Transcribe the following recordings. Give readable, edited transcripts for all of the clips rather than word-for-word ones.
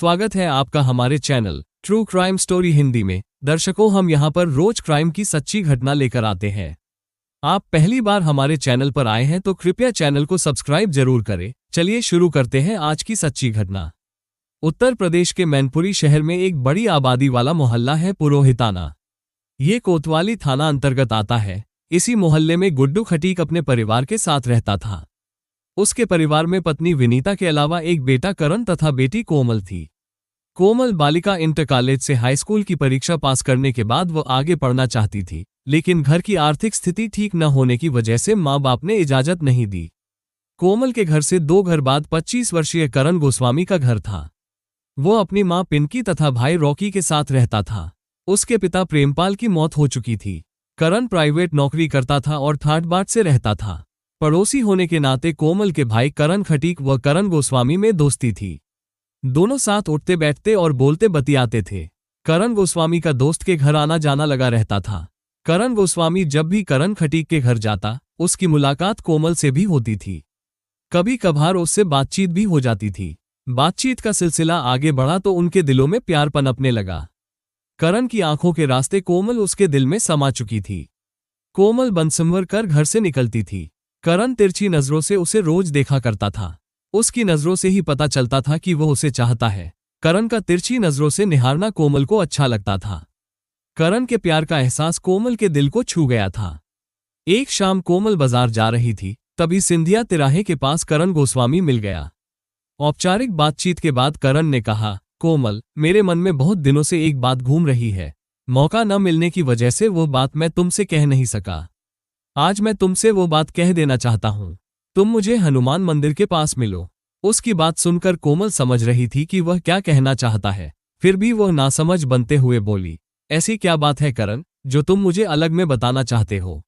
स्वागत है आपका हमारे channel true crime story Hindi में। दर्शकों, हम यहाँ पर रोज क्राइम की सच्ची घटना लेकर आते हैं। आप पहली बार हमारे चैनल पर आए हैं तो कृपया चैनल को सब्सक्राइब जरूर करें। चलिए शुरू करते हैं आज की सच्ची घटना। उत्तर प्रदेश के मैनपुरी शहर में एक बड़ी आबादी वाला मोहल्ला है पुरोहिताना। ये कोतवाली थाना अंतर्गत आता है। इसी मोहल्ले में गुड्डू खटीक अपने परिवार के साथ रहता था। उसके परिवार में पत्नी विनीता के अलावा एक बेटा करण तथा बेटी कोमल थी। कोमल बालिका इंटर कॉलेज से हाई स्कूल की परीक्षा पास करने के बाद वो आगे पढ़ना चाहती थी, लेकिन घर की आर्थिक स्थिति ठीक न होने की वजह से माँ बाप ने इजाजत नहीं दी। कोमल के घर से 2 घर बाद 25 वर्षीय करण गोस्वामी का घर था। वो अपनी माँ पिंकी तथा भाई रॉकी के साथ रहता था। उसके पिता प्रेमपाल की मौत हो चुकी थी। करण प्राइवेट नौकरी करता था और ठाट बाट से रहता था। पड़ोसी होने के नाते कोमल के भाई करण खटीक व करण गोस्वामी में दोस्ती थी। दोनों साथ उठते बैठते और बोलते बतियाते थे। करण गोस्वामी का दोस्त के घर आना जाना लगा रहता था। करण गोस्वामी जब भी करण खटीक के घर जाता, उसकी मुलाकात कोमल से भी होती थी। कभी कभार उससे बातचीत भी हो जाती थी। बातचीत का सिलसिला आगे बढ़ा तो उनके दिलों में प्यार पनपने लगा। करण की आंखों के रास्ते कोमल उसके दिल में समा चुकी थी। कोमल बनसंवर कर घर से निकलती थी। करण तिरछी नजरों से उसे रोज देखा करता था। उसकी नजरों से ही पता चलता था कि वो उसे चाहता है। करण का तिरछी नजरों से निहारना कोमल को अच्छा लगता था। करण के प्यार का एहसास कोमल के दिल को छू गया था। एक शाम कोमल बाजार जा रही थी, तभी सिंधिया तिराहे के पास करण गोस्वामी मिल गया। औपचारिक बातचीत के बाद करण ने कहा, कोमल, मेरे मन में बहुत दिनों से एक बात घूम रही है। मौका न मिलने की वजह से वो बात मैं तुमसे कह नहीं सका। आज मैं तुमसे वो बात कह देना चाहता हूं। तुम मुझे हनुमान मंदिर के पास मिलो। उसकी बात सुनकर कोमल समझ रही थी कि वह क्या कहना चाहता है, फिर भी वह नासमझ बनते हुए बोली, ऐसी क्या बात है करण, जो तुम मुझे अलग में बताना चाहते हो?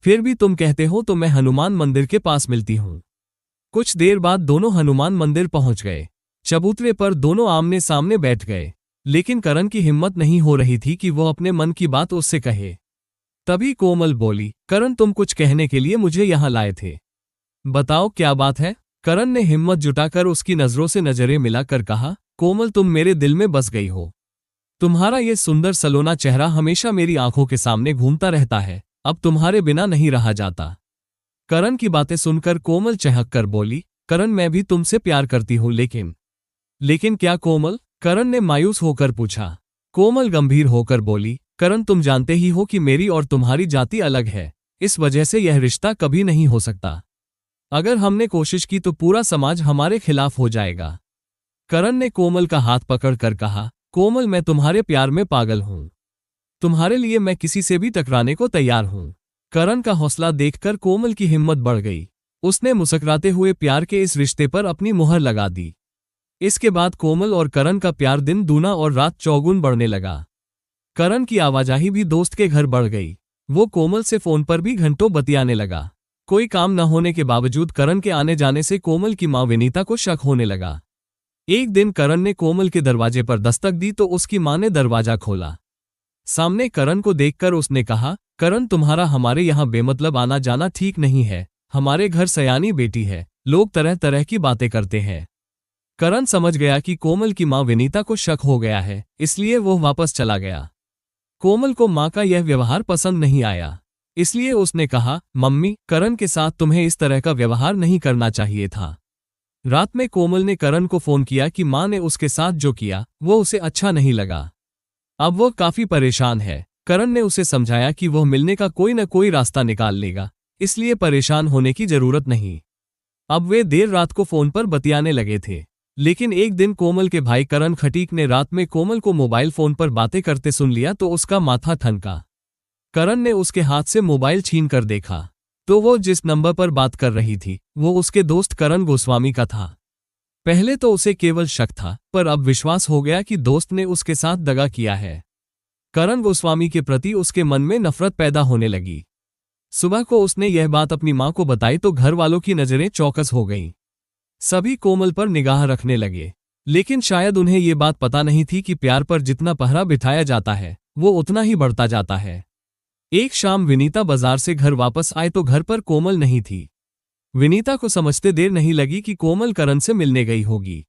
फिर भी तुम कहते हो तो मैं हनुमान मंदिर के पास मिलती हूं। कुछ देर बाद दोनों हनुमान मंदिर पहुंच गए। चबूतरे पर दोनों आमने सामने बैठ गए, लेकिन करण की हिम्मत नहीं हो रही थी कि वह अपने मन की बात उससे कहे। तभी कोमल बोली, करण, तुम कुछ कहने के लिए मुझे यहां लाए थे। बताओ क्या बात है? करण ने हिम्मत जुटाकर उसकी नजरों से नजरें मिलाकर कहा, कोमल, तुम मेरे दिल में बस गई हो। तुम्हारा ये सुंदर सलोना चेहरा हमेशा मेरी आंखों के सामने घूमता रहता है। अब तुम्हारे बिना नहीं रहा जाता। करण की बातें सुनकर कोमल चहक कर बोली, करण, मैं भी तुमसे प्यार करती हूं, लेकिन क्या कोमल? करण ने मायूस होकर पूछा। कोमल गंभीर होकर बोली, करण, तुम जानते ही हो कि मेरी और तुम्हारी जाति अलग है। इस वजह से यह रिश्ता कभी नहीं हो सकता। अगर हमने कोशिश की तो पूरा समाज हमारे खिलाफ हो जाएगा। करण ने कोमल का हाथ पकड़कर कहा, कोमल, मैं तुम्हारे प्यार में पागल हूं। तुम्हारे लिए मैं किसी से भी टकराने को तैयार हूं। करण का हौसला देखकर कोमल की हिम्मत बढ़ गई। उसने मुस्कुराते हुए प्यार के इस रिश्ते पर अपनी मुहर लगा दी। इसके बाद कोमल और करण का प्यार दिन दूना और रात चौगुन बढ़ने लगा। करण की आवाजाही भी दोस्त के घर बढ़ गई। वो कोमल से फोन पर भी घंटों बतियाने लगा। कोई काम न होने के बावजूद करण के आने जाने से कोमल की मां विनीता को शक होने लगा। एक दिन करण ने कोमल के दरवाजे पर दस्तक दी तो उसकी मां ने दरवाजा खोला। सामने करण को देखकर उसने कहा, करण, तुम्हारा हमारे यहाँ बेमतलब आना जाना ठीक नहीं है। हमारे घर सयानी बेटी है, लोग तरह तरह की बातें करते हैं। करण समझ गया कि कोमल की मां विनीता को शक हो गया है, इसलिए वो वापस चला गया। कोमल को मां का यह व्यवहार पसंद नहीं आया, इसलिए उसने कहा, मम्मी, करण के साथ तुम्हें इस तरह का व्यवहार नहीं करना चाहिए था। रात में कोमल ने करण को फोन किया कि मां ने उसके साथ जो किया वो उसे अच्छा नहीं लगा। अब वो काफी परेशान है। करण ने उसे समझाया कि वह मिलने का कोई न कोई रास्ता निकाल लेगा, इसलिए परेशान होने की जरूरत नहीं। अब वे देर रात को फोन पर बतियाने लगे थे, लेकिन एक दिन कोमल के भाई करण खटीक ने रात में कोमल को मोबाइल फोन पर बातें करते सुन लिया तो उसका माथा ठनका। करण ने उसके हाथ से मोबाइल छीन कर देखा तो वो जिस नंबर पर बात कर रही थी वो उसके दोस्त करण गोस्वामी का था। पहले तो उसे केवल शक था, पर अब विश्वास हो गया कि दोस्त ने उसके साथ दगा किया है। करण गोस्वामी के प्रति उसके मन में नफरत पैदा होने लगी। सुबह को उसने यह बात अपनी मां को बताई तो घर वालों की नजरें चौकस हो गईं। सभी कोमल पर निगाह रखने लगे, लेकिन शायद उन्हें ये बात पता नहीं थी कि प्यार पर जितना पहरा बिठाया जाता है वो उतना ही बढ़ता जाता है। एक शाम विनीता बाजार से घर वापस आए तो घर पर कोमल नहीं थी। विनीता को समझते देर नहीं लगी कि कोमल करण से मिलने गई होगी।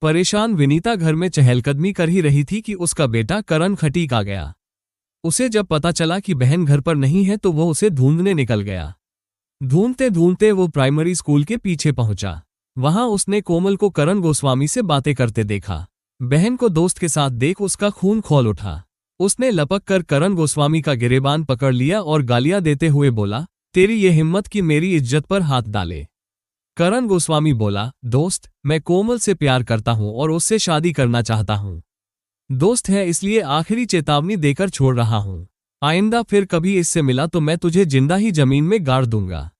परेशान विनीता घर में चहलकदमी कर ही रही थी कि उसका बेटा करण खटीक आ गया। उसे जब पता चला कि बहन घर पर नहीं है तो वो उसे ढूंढने निकल गया। ढूंढते ढूंढते वो प्राइमरी स्कूल के पीछे पहुंचा। वहां उसने कोमल को करण गोस्वामी से बातें करते देखा। बहन को दोस्त के साथ देख उसका खून खौल उठा। उसने लपक कर करण गोस्वामी का गिरेबान पकड़ लिया और गालियां देते हुए बोला, तेरी ये हिम्मत कि मेरी इज्जत पर हाथ डाले। करण गोस्वामी बोला, दोस्त, मैं कोमल से प्यार करता हूं और उससे शादी करना चाहता हूं। दोस्त है इसलिए आखिरी चेतावनी देकर छोड़ रहा हूं। आइंदा फिर कभी इससे मिला तो मैं तुझे जिंदा ही जमीन में गाड़ दूंगा।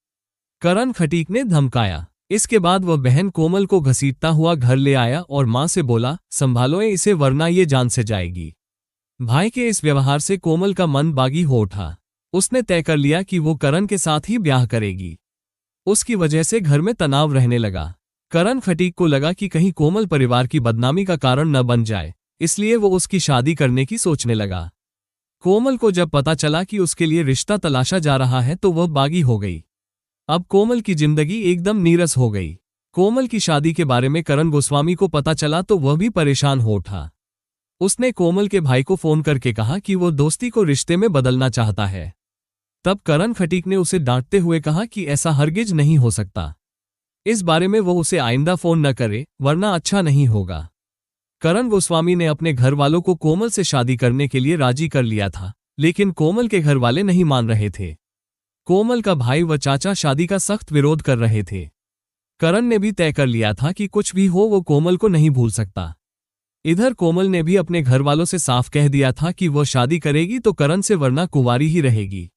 करण खटीक ने धमकाया। इसके बाद वह बहन कोमल को घसीटता हुआ घर ले आया और मां से बोला, संभालो इसे वरना ये जान से जाएगी। भाई के इस व्यवहार से कोमल का मन बागी हो उठा। उसने तय कर लिया कि वो करण के साथ ही ब्याह करेगी। उसकी वजह से घर में तनाव रहने लगा। करण खटीक को लगा कि कहीं कोमल परिवार की बदनामी का कारण न बन जाए, इसलिए वो उसकी शादी करने की सोचने लगा। कोमल को जब पता चला कि उसके लिए रिश्ता तलाशा जा रहा है तो वह बागी हो गई। अब कोमल की जिंदगी एकदम नीरस हो गई। कोमल की शादी के बारे में करण गोस्वामी को पता चला तो वह भी परेशान हो उठा। उसने कोमल के भाई को फोन करके कहा कि वो दोस्ती को रिश्ते में बदलना चाहता है। तब करण खटीक ने उसे डांटते हुए कहा कि ऐसा हरगिज नहीं हो सकता। इस बारे में वो उसे आइंदा फोन न करे वरना अच्छा नहीं होगा। करण गोस्वामी ने अपने घर वालों को कोमल से शादी करने के लिए राजी कर लिया था, लेकिन कोमल के घर वाले नहीं मान रहे थे। कोमल का भाई व चाचा शादी का सख्त विरोध कर रहे थे। करण ने भी तय कर लिया था कि कुछ भी हो वो कोमल को नहीं भूल सकता। इधर कोमल ने भी अपने घर वालों से साफ कह दिया था कि वो शादी करेगी तो करण से वरना कुंवारी ही रहेगी।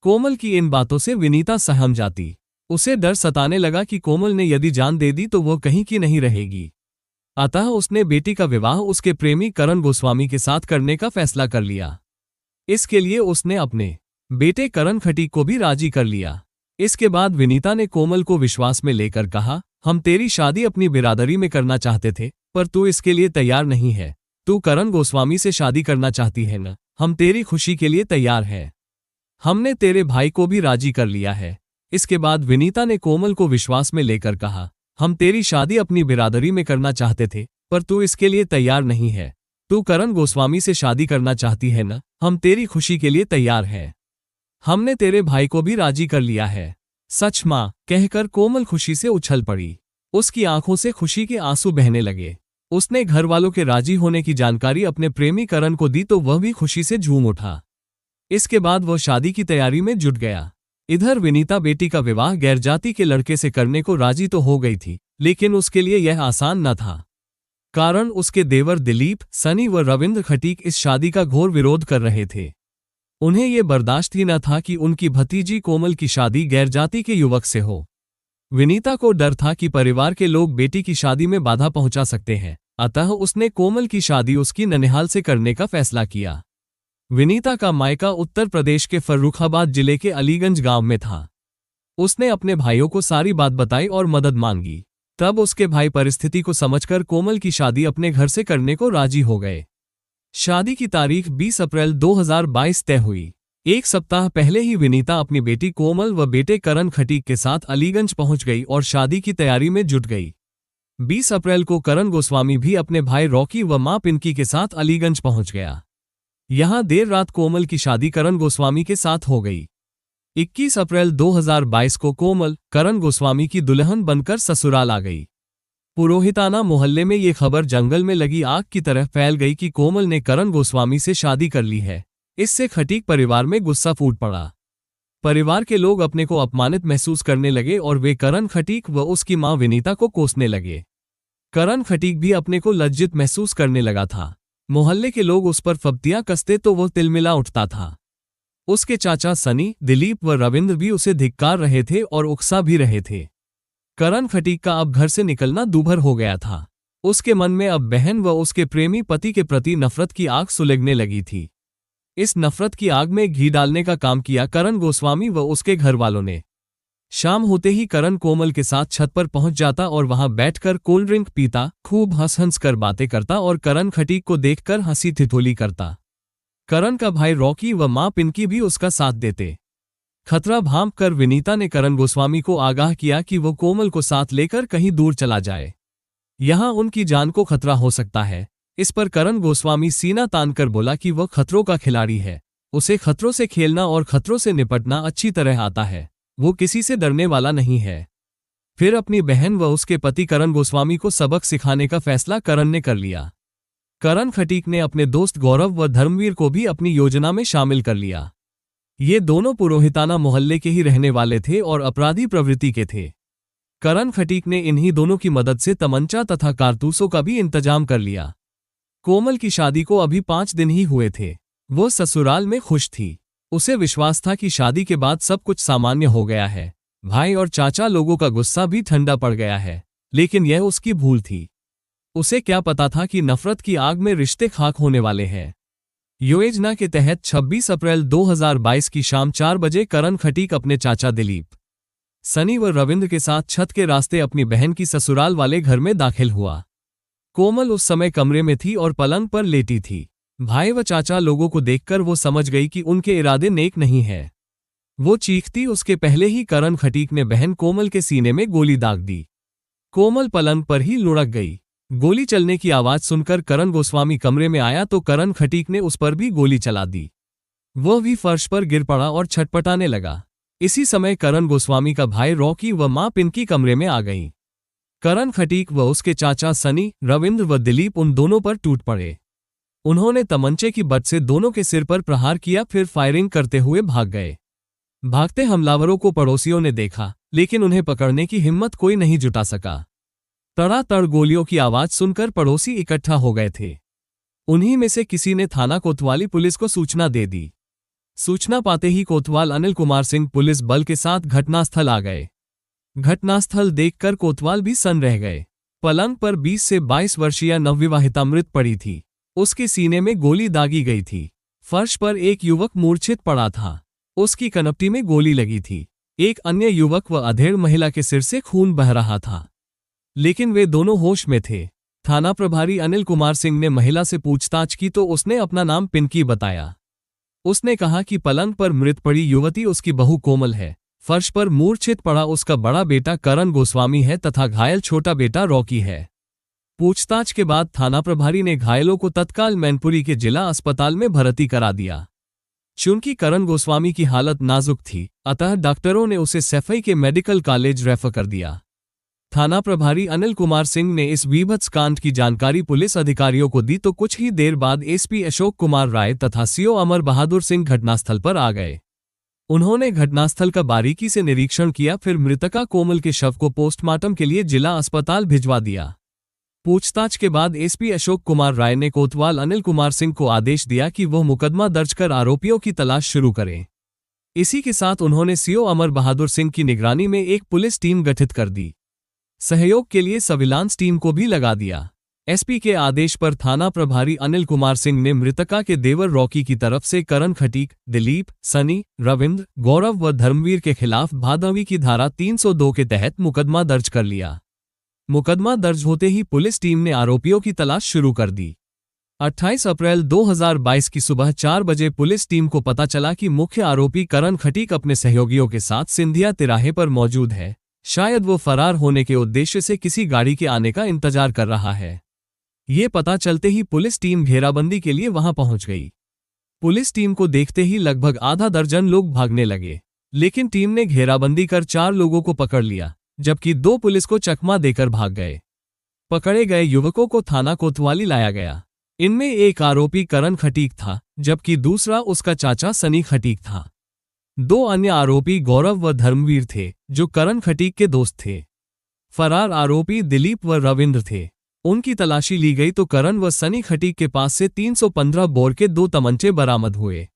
कोमल की इन बातों से विनीता सहम जाती। उसे डर सताने लगा कि कोमल ने यदि जान दे दी तो वो कहीं की नहीं रहेगी। अतः उसने बेटी का विवाह उसके प्रेमी करण गोस्वामी के साथ करने का फैसला कर लिया। इसके लिए उसने अपने बेटे करण खटीक को भी राजी कर लिया। इसके बाद विनीता ने कोमल को विश्वास में लेकर कहा, हम तेरी शादी अपनी बिरादरी में करना चाहते थे, पर तू इसके लिए तैयार नहीं है। तू करण गोस्वामी से शादी करना चाहती है न? हम तेरी खुशी के लिए तैयार हैं। हमने तेरे भाई को भी राजी कर लिया है। इसके बाद विनीता ने कोमल को विश्वास में लेकर कहा, हम तेरी शादी अपनी बिरादरी में करना चाहते थे, पर तू इसके लिए तैयार नहीं है। तू करण गोस्वामी से शादी करना चाहती है न? हम तेरी खुशी के लिए तैयार हैं। हमने तेरे भाई को भी राजी कर लिया है। सच मां, कहकर कोमल खुशी से उछल पड़ी। उसकी आंखों से खुशी के आंसू बहने लगे। उसने घर वालों के राजी होने की जानकारी अपने प्रेमी करण को दी तो वह भी खुशी से झूम उठा। इसके बाद वह शादी की तैयारी में जुट गया। इधर विनीता बेटी का विवाह गैरजाति के लड़के से करने को राजी तो हो गई थी, लेकिन उसके लिए यह आसान न था। कारण उसके देवर दिलीप, सनी व रविंद्र खटीक इस शादी का घोर विरोध कर रहे थे। उन्हें यह बर्दाश्त ही न था कि उनकी भतीजी कोमल की शादी गैरजाति के युवक से हो। विनीता को डर था कि परिवार के लोग बेटी की शादी में बाधा पहुंचा सकते हैं, अतः उसने कोमल की शादी उसकी ननिहाल से करने का फैसला किया। विनीता का मायका उत्तर प्रदेश के फर्रुखाबाद जिले के अलीगंज गांव में था। उसने अपने भाइयों को सारी बात बताई और मदद मांगी। तब उसके भाई परिस्थिति को समझकर कोमल की शादी अपने घर से करने को राजी हो गए। शादी की तारीख 20 अप्रैल 2022 तय हुई। एक सप्ताह पहले ही विनीता अपनी बेटी कोमल व बेटे करण खटीक के साथ अलीगंज पहुंच गई और शादी की तैयारी में जुट गई। 20 अप्रैल को करण गोस्वामी भी अपने भाई रॉकी व मां पिंकी के साथ अलीगंज पहुंच गया। यहां देर रात कोमल की शादी करण गोस्वामी के साथ हो गई। 21 अप्रैल 2022 को कोमल करण गोस्वामी की दुल्हन बनकर ससुराल आ गई। पुरोहिताना मोहल्ले में ये खबर जंगल में लगी आग की तरह फैल गई कि कोमल ने करण गोस्वामी से शादी कर ली है। इससे खटीक परिवार में गुस्सा फूट पड़ा। परिवार के लोग अपने को अपमानित महसूस करने लगे और वे करण खटीक व उसकी मां विनीता को कोसने लगे। करण खटीक भी अपने को लज्जित महसूस करने लगा था। मोहल्ले के लोग उस पर फब्तियां कसते तो वो तिलमिला उठता था। उसके चाचा सनी, दिलीप व रविंद्र भी उसे धिक्कार रहे थे और उकसा भी रहे थे। करण खटीक का अब घर से निकलना दूभर हो गया था। उसके मन में अब बहन व उसके प्रेमी पति के प्रति नफरत की आग सुलगने लगी थी। इस नफरत की आग में घी डालने का काम किया करण गोस्वामी व उसके घर वालों ने। शाम होते ही करण कोमल के साथ छत पर पहुंच जाता और वहां बैठकर कोल्ड ड्रिंक पीता, खूब हंस हंस कर बातें करता और करण खटीक को देखकर हंसी ठिठोली करता। करण का भाई रॉकी व मां पिंकी भी उसका साथ देते। खतरा भांप कर विनीता ने करण गोस्वामी को आगाह किया कि वो कोमल को साथ लेकर कहीं दूर चला जाए। यहाँ उनकी जान को खतरा हो सकता है। इस पर करण गोस्वामी सीना तानकर बोला कि वह खतरों का खिलाड़ी है, उसे खतरों से खेलना और खतरों से निपटना अच्छी तरह आता है, वो किसी से डरने वाला नहीं है। फिर अपनी बहन व उसके पति करण गोस्वामी को सबक सिखाने का फैसला करण ने कर लिया। करण खटीक ने अपने दोस्त गौरव व धर्मवीर को भी अपनी योजना में शामिल कर लिया। ये दोनों पुरोहिताना मोहल्ले के ही रहने वाले थे और अपराधी प्रवृत्ति के थे। करण खटीक ने इन्हीं दोनों की मदद से तमंचा तथा कारतूसों का भी इंतजाम कर लिया। कोमल की शादी को अभी 5 दिन ही हुए थे। वो ससुराल में खुश थी। उसे विश्वास था कि शादी के बाद सब कुछ सामान्य हो गया है, भाई और चाचा लोगों का गुस्सा भी ठंडा पड़ गया है। लेकिन यह उसकी भूल थी। उसे क्या पता था कि नफरत की आग में रिश्ते खाक होने वाले हैं। योजना के तहत 26 अप्रैल 2022 की शाम 4 बजे करण खटीक अपने चाचा दिलीप, सनी व रविंद्र के साथ छत के रास्ते अपनी बहन की ससुराल वाले घर में दाखिल हुआ। कोमल उस समय कमरे में थी और पलंग पर लेटी थी। भाई व चाचा लोगों को देखकर वो समझ गई कि उनके इरादे नेक नहीं है। वो चीखती उसके पहले ही करण खटीक ने बहन कोमल के सीने में गोली दाग दी। कोमल पलंग पर ही लुढ़क गई। गोली चलने की आवाज सुनकर करण गोस्वामी कमरे में आया तो करण खटीक ने उस पर भी गोली चला दी। वह भी फर्श पर गिर पड़ा और छटपटाने लगा। इसी समय करण गोस्वामी का भाई रॉकी व मां पिंकी कमरे में आ गईं। करण खटीक व उसके चाचा सनी, रविंद्र व दिलीप उन दोनों पर टूट पड़े। उन्होंने तमंचे की बट से दोनों के सिर पर प्रहार किया, फिर फायरिंग करते हुए भाग गए। भागते हमलावरों को पड़ोसियों ने देखा, लेकिन उन्हें पकड़ने की हिम्मत कोई नहीं जुटा सका। तड़ातड़ गोलियों की आवाज सुनकर पड़ोसी इकट्ठा हो गए थे। उन्हीं में से किसी ने थाना कोतवाली पुलिस को सूचना दे दी। सूचना पाते ही कोतवाल अनिल कुमार सिंह पुलिस बल के साथ घटनास्थल आ गए। घटनास्थल देखकर कोतवाल भी सन्न रह गए। पलंग पर 20 से 22 वर्षीय नवविवाहिता मृत पड़ी थी। उसके सीने में गोली दागी गई थी। फर्श पर एक युवक मूर्छित पड़ा था। उसकी कनपटी में गोली लगी थी। एक अन्य युवक व अधेड़ महिला के सिर से खून बह रहा था, लेकिन वे दोनों होश में थे। थाना प्रभारी अनिल कुमार सिंह ने महिला से पूछताछ की तो उसने अपना नाम पिंकी बताया। उसने कहा कि पलंग पर मृत पड़ी युवती उसकी बहू कोमल है। फर्श पर मूर्छित पड़ा उसका बड़ा बेटा करण गोस्वामी है तथा घायल छोटा बेटा रॉकी है। पूछताछ के बाद थाना प्रभारी ने घायलों को तत्काल मैनपुरी के जिला अस्पताल में भर्ती करा दिया। चूंकि करण गोस्वामी की हालत नाजुक थी, अतः डॉक्टरों ने उसे सैफई के मेडिकल कॉलेज रेफर कर दिया। थाना प्रभारी अनिल कुमार सिंह ने इस वीभत्स कांड की जानकारी पुलिस अधिकारियों को दी तो कुछ ही देर बाद एसपी अशोक कुमार राय तथा सीओ अमर बहादुर सिंह घटनास्थल पर आ गए। उन्होंने घटनास्थल का बारीकी से निरीक्षण किया, फिर मृतका कोमल के शव को पोस्टमार्टम के लिए जिला अस्पताल भिजवा दिया। पूछताछ के बाद एसपी अशोक कुमार राय ने कोतवाल अनिल कुमार सिंह को आदेश दिया कि वह मुकदमा दर्ज कर आरोपियों की तलाश शुरू करें। इसी के साथ उन्होंने सीओ अमर बहादुर सिंह की निगरानी में एक पुलिस टीम गठित कर दी। सहयोग के लिए सर्विलांस टीम को भी लगा दिया। एसपी के आदेश पर थाना प्रभारी अनिल कुमार सिंह ने मृतका के देवर रॉकी की तरफ से करण खटीक, दिलीप, सनी, रविंद्र, गौरव व धर्मवीर के खिलाफ भादवी की धारा 302 के तहत मुकदमा दर्ज कर लिया। मुकदमा दर्ज होते ही पुलिस टीम ने आरोपियों की तलाश शुरू कर दी। 28 अप्रैल 2022 की सुबह 4 बजे पुलिस टीम को पता चला कि मुख्य आरोपी करण खटीक अपने सहयोगियों के साथ सिंधिया तिराहे पर मौजूद है। शायद वो फरार होने के उद्देश्य से किसी गाड़ी के आने का इंतजार कर रहा है। ये पता चलते ही पुलिस टीम घेराबंदी के लिए वहां पहुंच गई। पुलिस टीम को देखते ही लगभग आधा दर्जन लोग भागने लगे, लेकिन टीम ने घेराबंदी कर 4 लोगों को पकड़ लिया, जबकि 2 पुलिस को चकमा देकर भाग गए। पकड़े गए युवकों को थाना कोतवाली लाया गया। इनमें एक आरोपी करण खटीक था, जबकि दूसरा उसका चाचा सनी खटीक था। 2 अन्य आरोपी गौरव व धर्मवीर थे, जो करण खटीक के दोस्त थे। फरार आरोपी दिलीप व रविंद्र थे। उनकी तलाशी ली गई तो करण व सनी खटीक के पास से 315 बोर के 2 तमंचे बरामद हुए,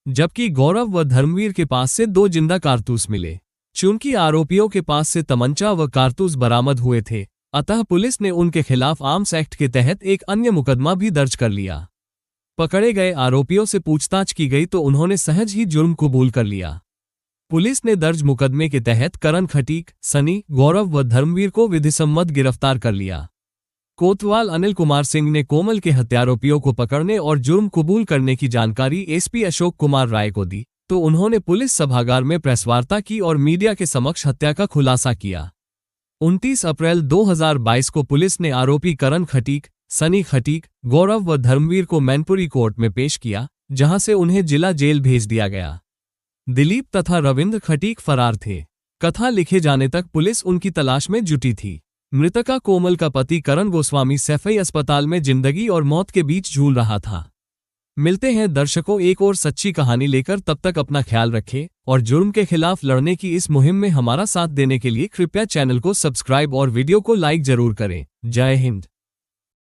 जबकि गौरव व धर्मवीर के पास से 2 जिंदा कारतूस मिले। चूंकि आरोपियों के पास से तमंचा व कारतूस बरामद हुए थे, अतः पुलिस ने उनके खिलाफ आर्म्स एक्ट के तहत एक अन्य मुकदमा भी दर्ज कर लिया। पकड़े गए आरोपियों से पूछताछ की गई तो उन्होंने सहज ही जुर्म कबूल कर लिया। पुलिस ने दर्ज मुकदमे के तहत करण खटीक, सनी, गौरव व धर्मवीर को विधिसम्मत गिरफ्तार कर लिया। कोतवाल अनिल कुमार सिंह ने कोमल के हत्यारोपियों को पकड़ने और जुर्म कबूल करने की जानकारी एसपी अशोक कुमार राय को दी, तो उन्होंने पुलिस सभागार में प्रेसवार्ता की और मीडिया के समक्ष हत्या का खुलासा किया। 29 अप्रैल 2022 को पुलिस ने आरोपी करण खटीक, सनी खटीक, गौरव व धर्मवीर को मैनपुरी कोर्ट में पेश किया, जहां से उन्हें जिला जेल भेज दिया गया। दिलीप तथा रविंद्र खटीक फरार थे। कथा लिखे जाने तक पुलिस उनकी तलाश में जुटी थी। मृतका कोमल का पति करण गोस्वामी सैफई अस्पताल में जिंदगी और मौत के बीच झूल रहा था। मिलते हैं दर्शकों एक और सच्ची कहानी लेकर, तब तक अपना ख्याल रखें और जुर्म के खिलाफ लड़ने की इस मुहिम में हमारा साथ देने के लिए कृपया चैनल को सब्सक्राइब और वीडियो को लाइक जरूर करें। जय हिंद।